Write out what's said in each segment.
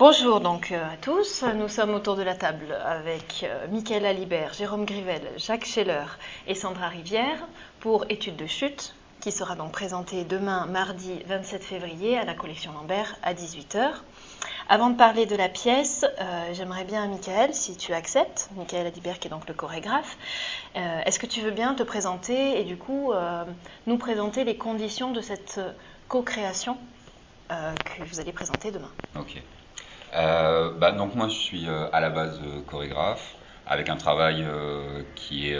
Bonjour donc à tous, nous sommes autour de la table avec Michael Alibert, Jérôme Grivel, Jacques Scheller et Sandra Rivière pour Études de chute qui sera donc présentée demain mardi 27 février à la collection Lambert à 18 h. Avant de parler de la pièce, j'aimerais bien Michael, si tu acceptes, Michael Alibert qui est donc le chorégraphe, est-ce que tu veux bien te présenter et du coup nous présenter les conditions de cette co-création que vous allez présenter demain. Ok. Donc moi je suis à la base chorégraphe avec un travail qui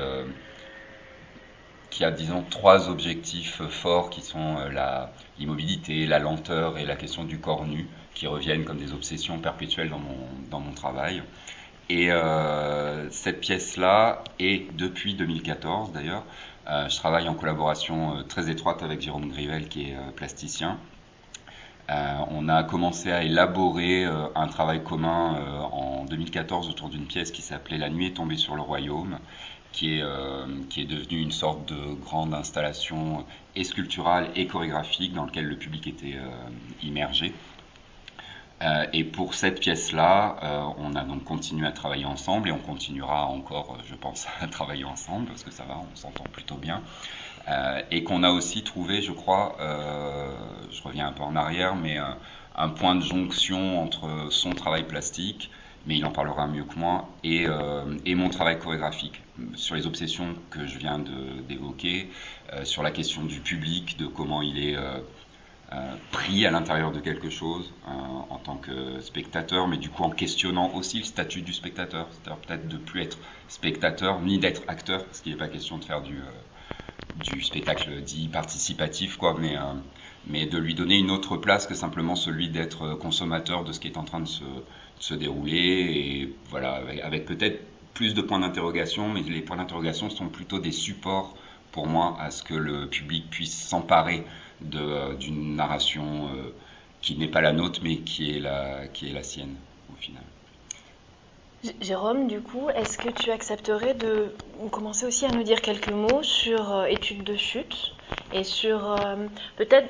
a disons trois objectifs forts qui sont l'immobilité, la lenteur et la question du corps nu qui reviennent comme des obsessions perpétuelles dans mon travail. Et cette pièce-là est depuis 2014 d'ailleurs. Je travaille en collaboration très étroite avec Jérôme Grivel qui est plasticien. On a commencé à élaborer un travail commun en 2014 autour d'une pièce qui s'appelait La nuit est tombée sur le royaume, qui est devenue une sorte de grande installation et sculpturale et chorégraphique dans laquelle le public était immergé. Et pour cette pièce-là, on a donc continué à travailler ensemble et on continuera encore, je pense, à travailler ensemble parce que ça va, on s'entend plutôt bien. Et qu'on a aussi trouvé, je crois, je reviens un peu en arrière, mais un point de jonction entre son travail plastique, mais il en parlera mieux que moi, et mon travail chorégraphique, sur les obsessions que je viens d'évoquer, sur la question du public, de comment il est pris à l'intérieur de quelque chose en tant que spectateur, mais du coup en questionnant aussi le statut du spectateur, c'est-à-dire peut-être de plus être spectateur ni d'être acteur, parce qu'il n'est pas question de faire du spectacle dit participatif, quoi, mais de lui donner une autre place que simplement celui d'être consommateur de ce qui est en train de se dérouler, et voilà, avec peut-être plus de points d'interrogation, mais les points d'interrogation sont plutôt des supports pour moi à ce que le public puisse s'emparer d'une narration qui n'est pas la nôtre, mais qui est la sienne au final. Jérôme, du coup, est-ce que tu accepterais de commencer aussi à nous dire quelques mots sur Études de chute et sur peut-être,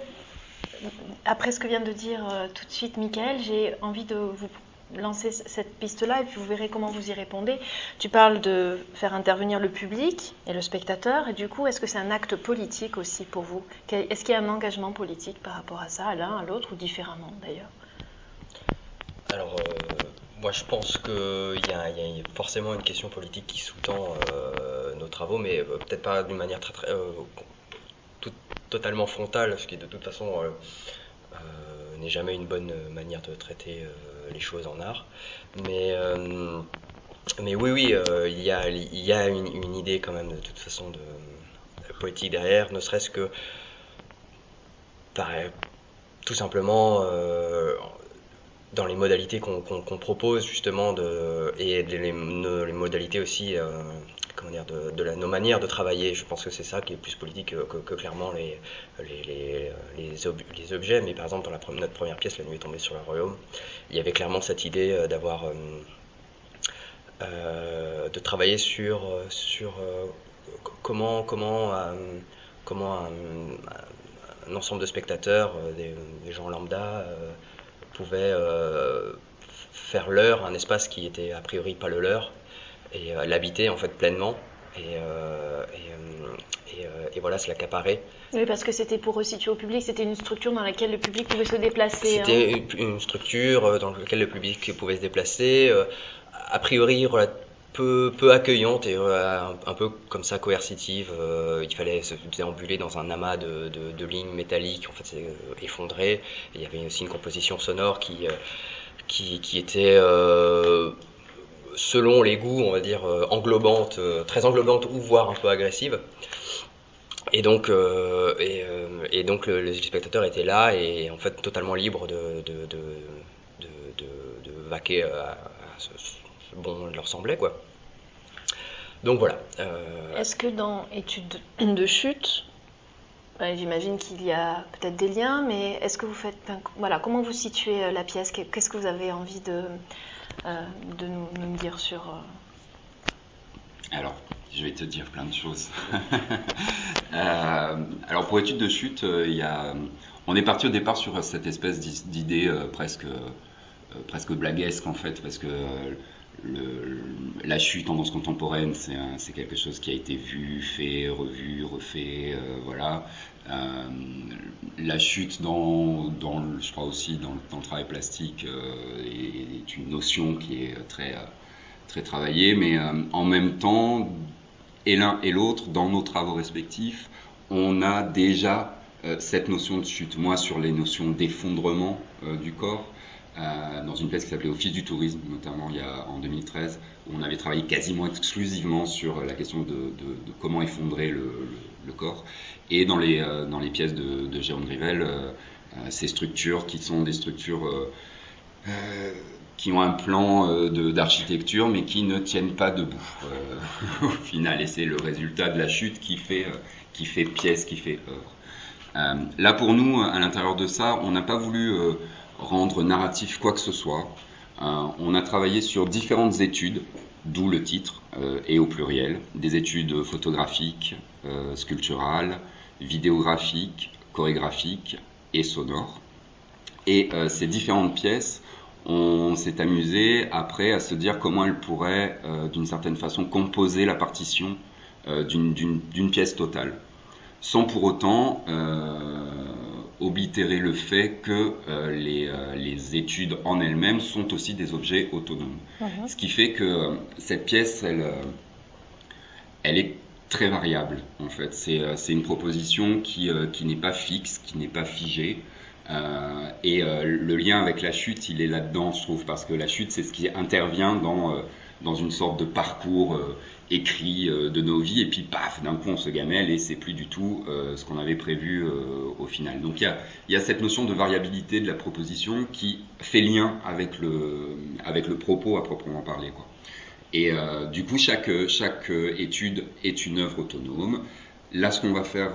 après ce que vient de dire tout de suite Michael, j'ai envie de vous lancer cette piste-là et puis vous verrez comment vous y répondez. Tu parles de faire intervenir le public et le spectateur et du coup, est-ce que c'est un acte politique aussi pour vous? Est-ce qu'il y a un engagement politique par rapport à ça, à l'un, à l'autre ou différemment d'ailleurs? Alors, moi je pense qu'il y a forcément une question politique qui sous-tend nos travaux, mais peut-être pas d'une manière totalement frontale, ce qui de toute façon n'est jamais une bonne manière de traiter les choses en art. Mais oui, il y a une idée quand même de toute façon de politique derrière, ne serait-ce que tout simplement dans les modalités qu'on propose justement et les modalités aussi nos manières de travailler. Je pense que c'est ça qui est plus politique que clairement les objets. Mais par exemple dans notre première pièce, La nuit est tombée sur le royaume, il y avait clairement cette idée de travailler sur comment un ensemble de spectateurs, des gens lambda, pouvaient faire leur, un espace qui était a priori pas le leur, et l'habiter en fait pleinement, et voilà, se l'accaparer. Oui, parce que c'était pour resituer au public, c'était une structure dans laquelle le public pouvait se déplacer. C'était une structure dans laquelle le public pouvait se déplacer, a priori peu accueillante et un peu comme ça coercitive. Il fallait se déambuler dans un amas de lignes métalliques en fait effondrées. Et il y avait aussi une composition sonore qui était selon les goûts, on va dire, englobante, très englobante ou voire un peu agressive. Et donc, le spectateur était là et en fait totalement libre de vaquer à ce bon leur semblait, quoi. Donc voilà. Est-ce que dans Études de chute, j'imagine qu'il y a peut-être des liens, mais est-ce que vous faites, voilà, comment vous situez la pièce? Qu'est-ce que vous avez envie de nous dire sur Alors, je vais te dire plein de choses. Alors pour Études de chute, on est parti au départ sur cette espèce d'idée presque presque blaguesque en fait, parce que la chute en danse contemporaine, c'est quelque chose qui a été vu, fait, revu, refait, voilà. La chute je crois aussi dans le travail plastique est une notion qui est très travaillée, mais en même temps, et l'un et l'autre, dans nos travaux respectifs, on a déjà cette notion de chute. Moi, sur les notions d'effondrement du corps, dans une pièce qui s'appelait Office du tourisme, notamment en 2013, où on avait travaillé quasiment exclusivement sur la question de comment effondrer le corps. Et dans les pièces de Jérôme Grivel, ces structures qui sont des structures qui ont un plan d'architecture, mais qui ne tiennent pas debout au final. Et c'est le résultat de la chute qui fait pièce, qui fait œuvre. Là, pour nous, à l'intérieur de ça, on n'a pas voulu rendre narratif quoi que ce soit. On a travaillé sur différentes études, d'où le titre, et au pluriel, des études photographiques, sculpturales, vidéographiques, chorégraphiques et sonores. Et ces différentes pièces, on s'est amusé après à se dire comment elles pourraient, d'une certaine façon, composer la partition d'une pièce totale, sans pour autant oblitérer le fait que les études en elles-mêmes sont aussi des objets autonomes. Ce qui fait que cette pièce, elle est très variable, en fait. C'est une proposition qui n'est pas fixe, qui n'est pas figée. Et le lien avec la chute, il est là-dedans, je trouve, parce que la chute, c'est ce qui intervient dans une sorte de parcours écrit de nos vies, et puis paf, d'un coup on se gamelle et c'est plus du tout ce qu'on avait prévu au final. Donc il y a cette notion de variabilité de la proposition qui fait lien avec le propos à proprement parler, quoi. Et du coup chaque étude est une œuvre autonome. Là, ce qu'on va faire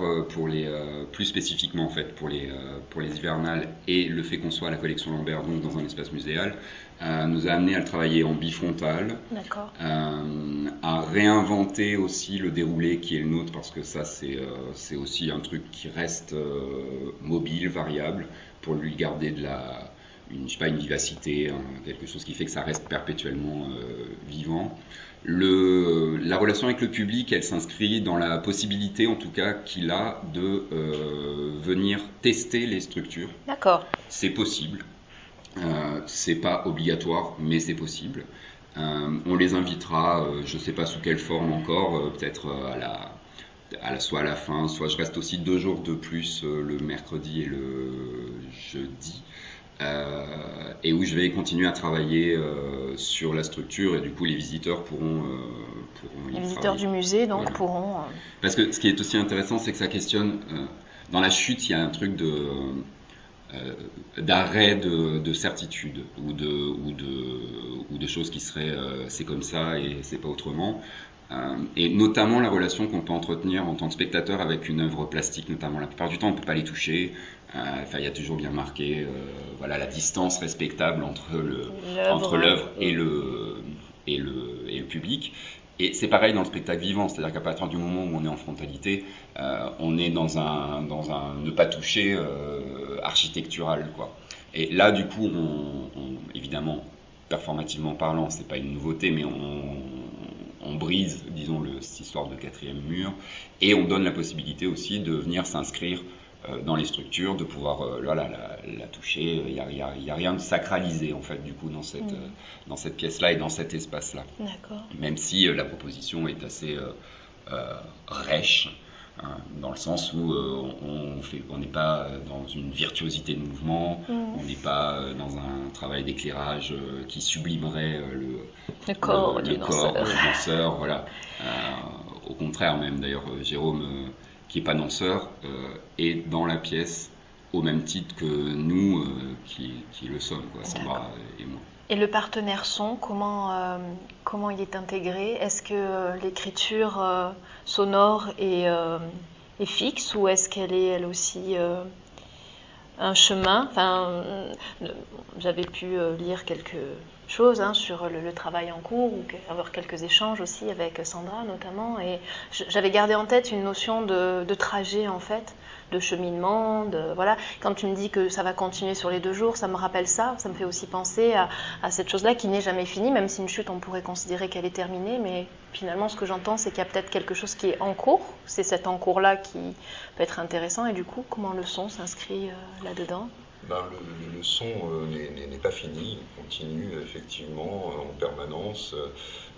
plus spécifiquement en fait pour les hivernales, et le fait qu'on soit à la collection Lambert, donc dans un espace muséal, nous a amené à le travailler en bifrontal, à réinventer aussi le déroulé qui est le nôtre, parce que ça c'est aussi un truc qui reste mobile, variable, pour lui garder une vivacité, quelque chose qui fait que ça reste perpétuellement vivant. La relation avec le public, elle s'inscrit dans la possibilité, en tout cas, qu'il a de venir tester les structures. D'accord. C'est possible. C'est pas obligatoire, mais c'est possible. On les invitera, je sais pas sous quelle forme encore, peut-être soit à la fin, soit je reste aussi 2 jours de plus, le mercredi et le jeudi. Et où je vais continuer à travailler sur la structure, et du coup les visiteurs pourront les visiteurs du musée donc voilà. pourront parce que ce qui est aussi intéressant, c'est que ça questionne dans la chute, il y a un truc d'arrêt de certitude ou de choses qui seraient c'est comme ça et c'est pas autrement. Et notamment la relation qu'on peut entretenir en tant que spectateur avec une œuvre plastique, notamment. La plupart du temps, on ne peut pas les toucher. Il y a toujours bien marqué la distance respectable entre l'œuvre et le public. Et c'est pareil dans le spectacle vivant, c'est-à-dire qu'à partir du moment où on est en frontalité, on est dans un ne pas toucher architectural, quoi. Et là, du coup, évidemment, performativement parlant, c'est pas une nouveauté, mais on brise, disons, cette histoire de 4e mur, et on donne la possibilité aussi de venir s'inscrire dans les structures, de pouvoir la toucher. Il y a rien de sacralisé, en fait, du coup, dans cette pièce-là et dans cet espace-là. D'accord. Même si la proposition est assez rêche, dans le sens où on n'est pas dans une virtuosité de mouvement, on n'est pas dans un travail d'éclairage qui sublimerait le corps du danseur. Voilà. Au contraire, même d'ailleurs, Jérôme, qui n'est pas danseur, est dans la pièce au même titre que nous qui le sommes, quoi, Sandra et moi. Et le partenaire son, comment il est intégré? Est-ce que l'écriture sonore est fixe, ou est-ce qu'elle est elle aussi un chemin? J'avais pu lire quelques choses sur le travail en cours ou avoir quelques échanges aussi avec Sandra notamment. Et j'avais gardé en tête une notion de trajet en fait, de cheminement, voilà. Quand tu me dis que ça va continuer sur les 2 jours, ça me rappelle ça. Ça me fait aussi penser à cette chose-là qui n'est jamais finie, même si une chute, on pourrait considérer qu'elle est terminée. Mais finalement, ce que j'entends, c'est qu'il y a peut-être quelque chose qui est en cours. C'est cet en cours-là qui peut être intéressant. Et du coup, comment le son s'inscrit là-dedans ? Le son n'est pas fini, il continue effectivement en permanence.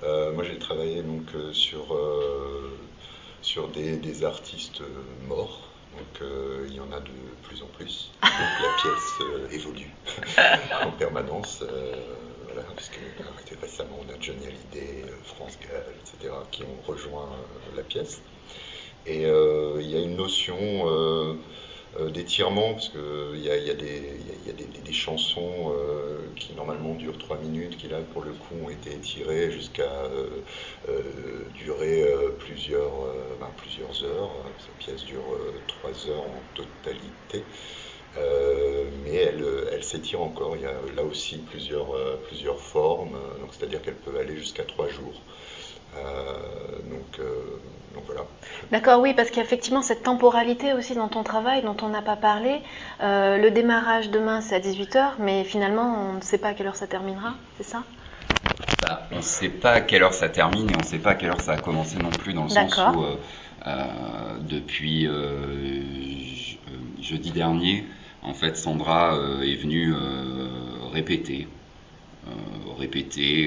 Moi j'ai travaillé donc sur des artistes morts, donc il y en a de plus en plus. Donc la pièce évolue en permanence. Voilà, parce que récemment on a Johnny Hallyday, France Gall, etc. qui ont rejoint la pièce. Et il y a une notion d'étirement, parce qu'il y a des chansons qui normalement durent 3 minutes, qui là pour le coup ont été étirées jusqu'à durer plusieurs heures. Cette pièce dure 3 heures en totalité, mais elle s'étire encore. Il y a là aussi plusieurs formes, donc c'est-à-dire qu'elle peut aller jusqu'à 3 jours. Donc voilà. D'accord, oui, parce qu'il y a effectivement cette temporalité aussi dans ton travail dont on n'a pas parlé. Le démarrage demain, c'est à 18h, mais finalement, on ne sait pas à quelle heure ça terminera, c'est ça ? On ne sait pas à quelle heure ça termine et on ne sait pas à quelle heure ça a commencé non plus, dans le sens où depuis jeudi dernier, en fait, Sandra est venue répéter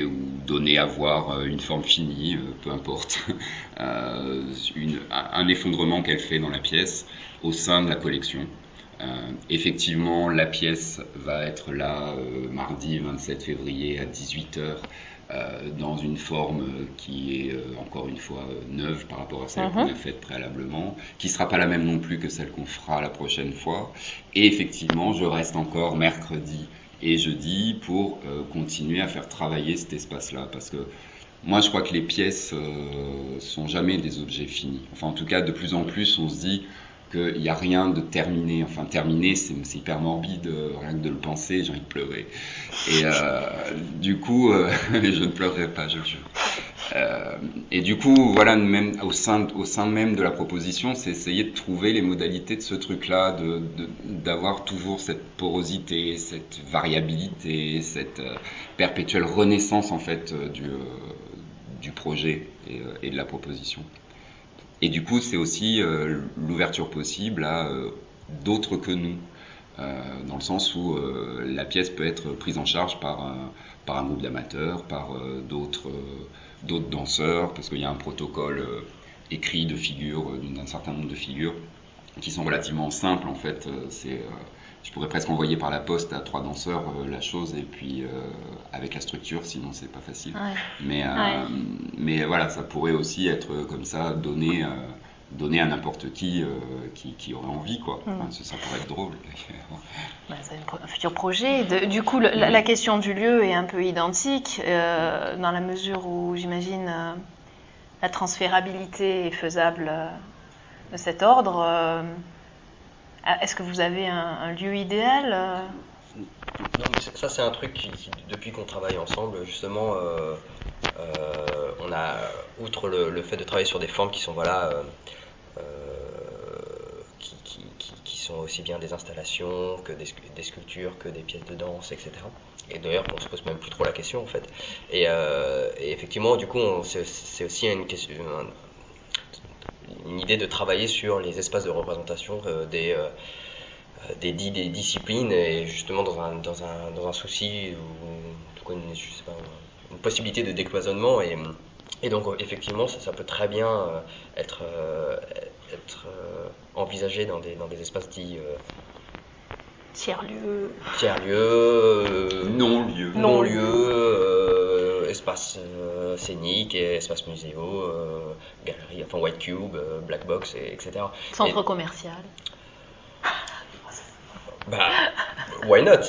ou donner à voir une forme finie, peu importe, un effondrement qu'elle fait dans la pièce au sein de la collection. Effectivement, la pièce va être là mardi 27 février à 18h dans une forme qui est encore une fois neuve par rapport à celle qu'on a faite préalablement, qui ne sera pas la même non plus que celle qu'on fera la prochaine fois. Et effectivement, je reste encore mercredi et jeudi pour continuer à faire travailler cet espace-là, parce que moi je crois que les pièces sont jamais des objets finis. Enfin en tout cas de plus en plus on se dit qu'il n'y a rien de terminé. Enfin terminé c'est hyper morbide, rien que de le penser j'ai envie de pleurer. Et du coup je ne pleurerai pas, je le jure. Et du coup, voilà, même au sein même de la proposition, c'est essayer de trouver les modalités de ce truc-là, d'avoir toujours cette porosité, cette variabilité, cette perpétuelle renaissance en fait du projet et de la proposition. Et du coup, c'est aussi l'ouverture possible à d'autres que nous, dans le sens où la pièce peut être prise en charge par un groupe d'amateurs, par d'autres danseurs, parce qu'il y a un protocole écrit de figures, d'un certain nombre de figures, qui sont relativement simples en fait. Je pourrais presque envoyer par la poste à 3 danseurs la chose, et puis avec la structure, sinon c'est pas facile. Ouais. Mais voilà, ça pourrait aussi être comme ça, donné à n'importe qui aurait envie, quoi. Enfin, ça pourrait être drôle. C'est un futur projet. Du coup, la question du lieu est un peu identique, dans la mesure où j'imagine la transférabilité est faisable de cet ordre. Est-ce que vous avez un lieu idéal Non, mais ça c'est un truc qui depuis qu'on travaille ensemble, justement, on a, outre le fait de travailler sur des formes qui sont qui sont aussi bien des installations que des sculptures, que des pièces de danse, etc. Et d'ailleurs, on se pose même plus trop la question en fait. Et effectivement, du coup, c'est aussi une idée de travailler sur les espaces de représentation des disciplines, et justement dans un souci ou je sais pas, une possibilité de décloisonnement, et donc effectivement ça peut très bien être envisagé dans des espaces dits tiers-lieux, non-lieux, espaces scéniques et espaces muséaux, galeries, enfin White Cube, Black Box, etc. Centre commercial. Why not?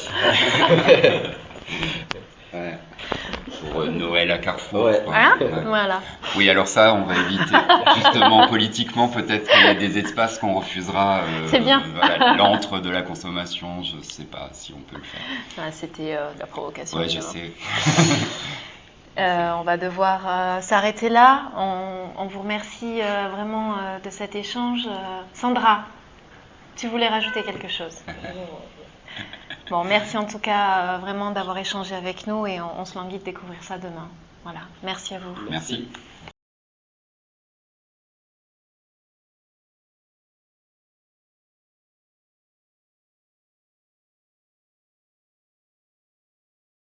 Ouais. Pour Noël. Ouais, la Carrefour. Ouais. quoi. Hein Ouais. Voilà. Oui, alors ça, on va éviter. Justement, politiquement, peut-être qu'il y a des espaces qu'on refusera. C'est bien. Voilà, l'antre de la consommation, je ne sais pas si on peut le faire. Ah, c'était de la provocation. Ouais, je évidemment. sais. On va devoir s'arrêter là. On vous remercie vraiment de cet échange. Sandra, tu voulais rajouter quelque chose? Bon, merci en tout cas vraiment d'avoir échangé avec nous et on se languit de découvrir ça demain. Voilà, merci à vous. Merci.